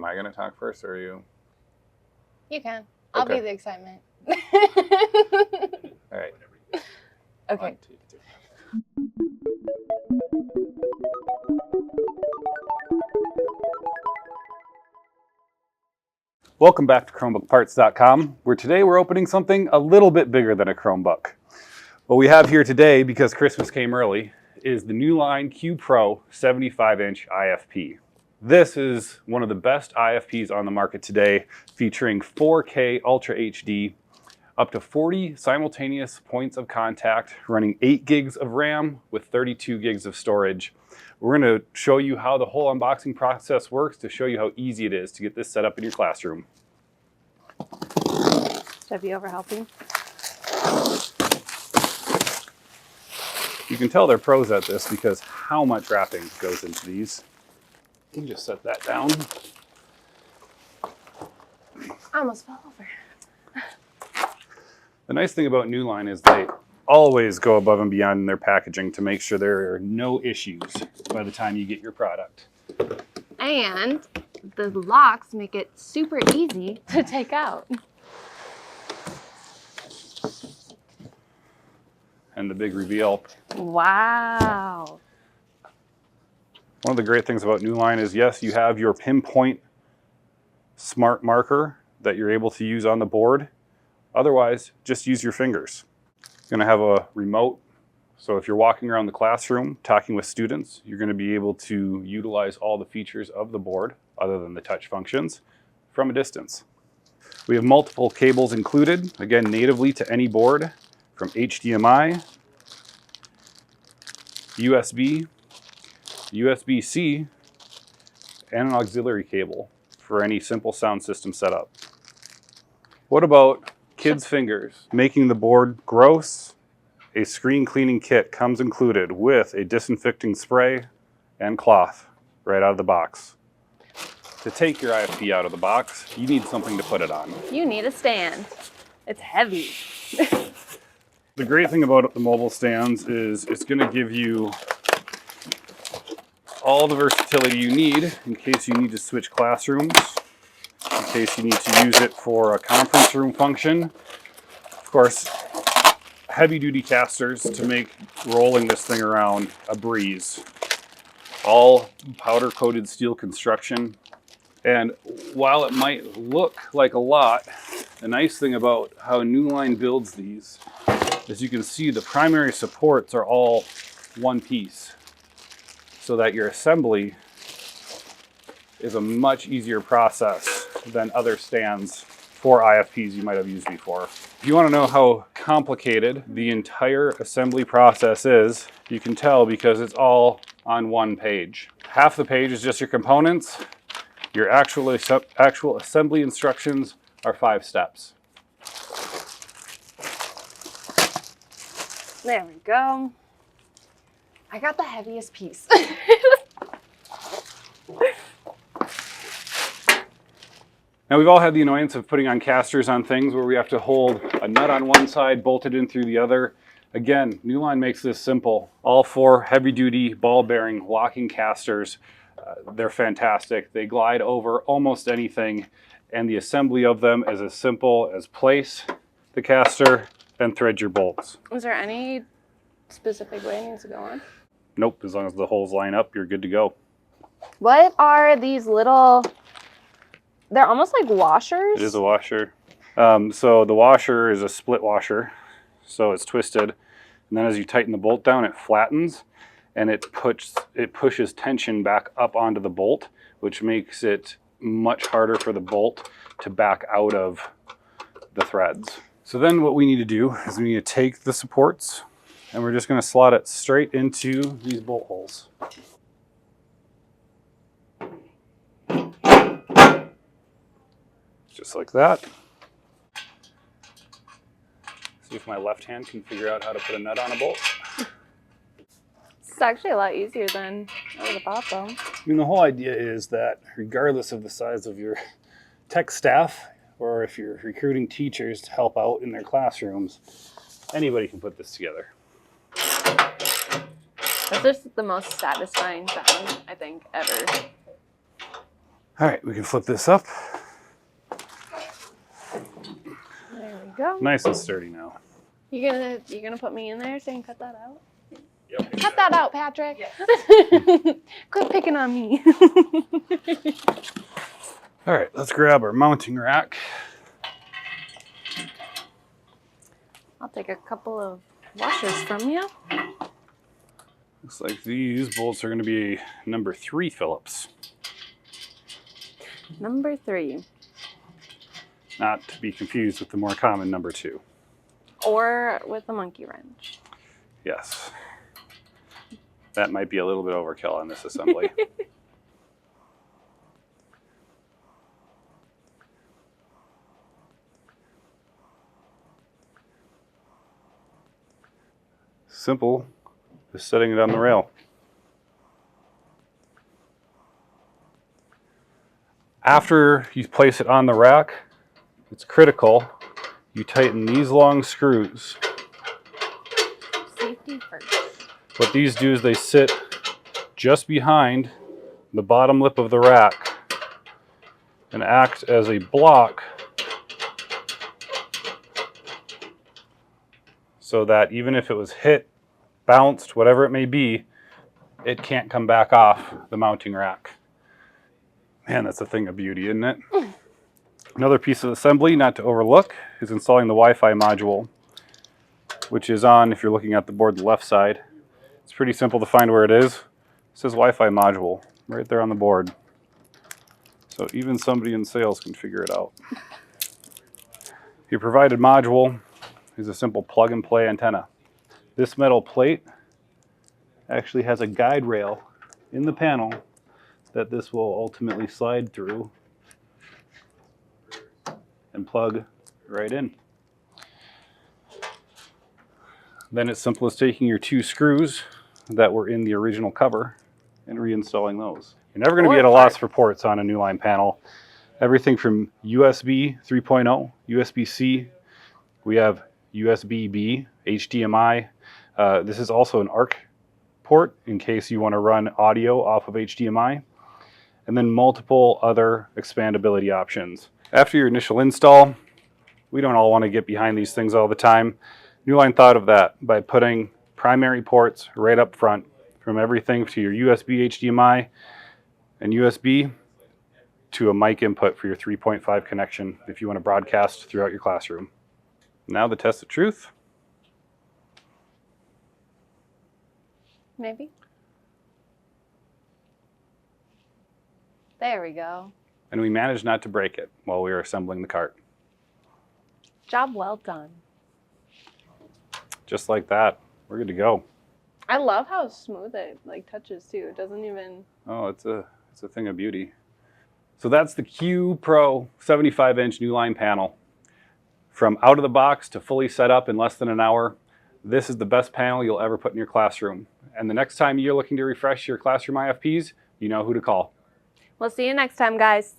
am I going to talk first or are you? You can. I'll be the excitement. All right. Okay. 1, 2, 3. Welcome back to ChromebookParts.com, where today we're opening something a little bit bigger than a Chromebook. What we have here today, because Christmas came early, is the Newline Q Pro 75-inch IFP. This is one of the best IFPs on the market today, featuring 4K Ultra HD, up to 40 simultaneous points of contact, running 8 gigs of RAM with 32 gigs of storage. We're going to show you how the whole unboxing process works to show you how easy it is to get this set up in your classroom. Should I be over helping? You can tell they're pros at this because how much wrapping goes into these. You can just set that down. I almost fell over. The nice thing about Newline is they always go above and beyond in their packaging to make sure there are no issues by the time you get your product. And the locks make it super easy to take out. And the big reveal. Wow. One of the great things about Newline is, yes, you have your pinpoint smart marker that you're able to use on the board. Otherwise, just use your fingers. You're going to have a remote, so if you're walking around the classroom talking with students, you're going to be able to utilize all the features of the board, other than the touch functions, from a distance. We have multiple cables included, again, natively to any board, from HDMI, USB, USB-C, and an auxiliary cable for any simple sound system setup. What about kids' fingers? Making the board gross, a screen cleaning kit comes included with a disinfecting spray and cloth right out of the box. To take your IFP out of the box, you need something to put it on. You need a stand. It's heavy. The great thing about the mobile stands is it's going to give you all the versatility you need in case you need to switch classrooms, in case you need to use it for a conference room function. Of course, heavy-duty casters to make rolling this thing around a breeze. All powder-coated steel construction. And while it might look like a lot, the nice thing about how Newline builds these is you can see the primary supports are all one piece, so that your assembly is a much easier process than other stands for IFPs you might have used before. If you want to know how complicated the entire assembly process is, you can tell because it's all on one page. Half the page is just your components. Your actual assembly instructions are 5 steps. There we go. I got the heaviest piece. Now, we've all had the annoyance of putting on casters on things where we have to hold a nut on one side, bolted in through the other. Again, Newline makes this simple. All 4 heavy-duty ball-bearing locking casters. They're fantastic. They glide over almost anything, and the assembly of them is as simple as place the caster and thread your bolts. Is there any specific way it needs to go on? Nope, as long as the holes line up, you're good to go. What are these little, they're almost like washers? It is a washer. So the washer is a split washer, so it's twisted, and then as you tighten the bolt down, it flattens, and it pushes tension back up onto the bolt, which makes it much harder for the bolt to back out of the threads. So then what we need to do is we need to take the supports, and we're just going to slot it straight into these bolt holes. Just like that. See if my left hand can figure out how to put a nut on a bolt. It's actually a lot easier than I would have thought, though. I mean, the whole idea is that regardless of the size of your tech staff, or if you're recruiting teachers to help out in their classrooms, anybody can put this together. That's just the most satisfying sound, I think, ever. All right, we can flip this up. There we go. Nice and sturdy now. You're gonna put me in there saying cut that out? Yep. Cut that out, Patrick. Yes. Quit picking on me. All right, let's grab our mounting rack. I'll take a couple of washers from you. Looks like these bolts are going to be number 3 Phillips. Number 3. Not to be confused with the more common number 2. Or with a monkey wrench. Yes. That might be a little bit overkill on this assembly. Simple, just setting it on the rail. After you place it on the rack, it's critical you tighten these long screws. Safety first. What these do is they sit just behind the bottom lip of the rack and act as a block so that even if it was hit, bounced, whatever it may be, it can't come back off the mounting rack. Man, that's a thing of beauty, isn't it? Another piece of assembly not to overlook is installing the Wi-Fi module, which is on, if you're looking at the board, the left side. It's pretty simple to find where it is. It says Wi-Fi module right there on the board. So even somebody in sales can figure it out. Your provided module is a simple plug and play antenna. This metal plate actually has a guide rail in the panel that this will ultimately slide through and plug right in. Then it's simple as taking your 2 screws that were in the original cover and reinstalling those. You're never going to be at a loss for ports on a Newline panel. Everything from USB 3.0, USB-C, we have USB-B, HDMI. This is also an ARC port in case you want to run audio off of HDMI, and then multiple other expandability options. After your initial install, we don't all want to get behind these things all the time. Newline thought of that by putting primary ports right up front, from everything to your USB, HDMI, and USB to a mic input for your 3.5 connection if you want to broadcast throughout your classroom. Now the test of truth. Maybe. There we go. And we managed not to break it while we were assembling the cart. Job well done. Just like that, we're good to go. I love how smooth it touches too. It doesn't even. Oh, it's a thing of beauty. So that's the Q Pro 75-inch Newline panel. From out of the box to fully set up in less than an hour, this is the best panel you'll ever put in your classroom. And the next time you're looking to refresh your classroom IFPs, you know who to call. We'll see you next time, guys.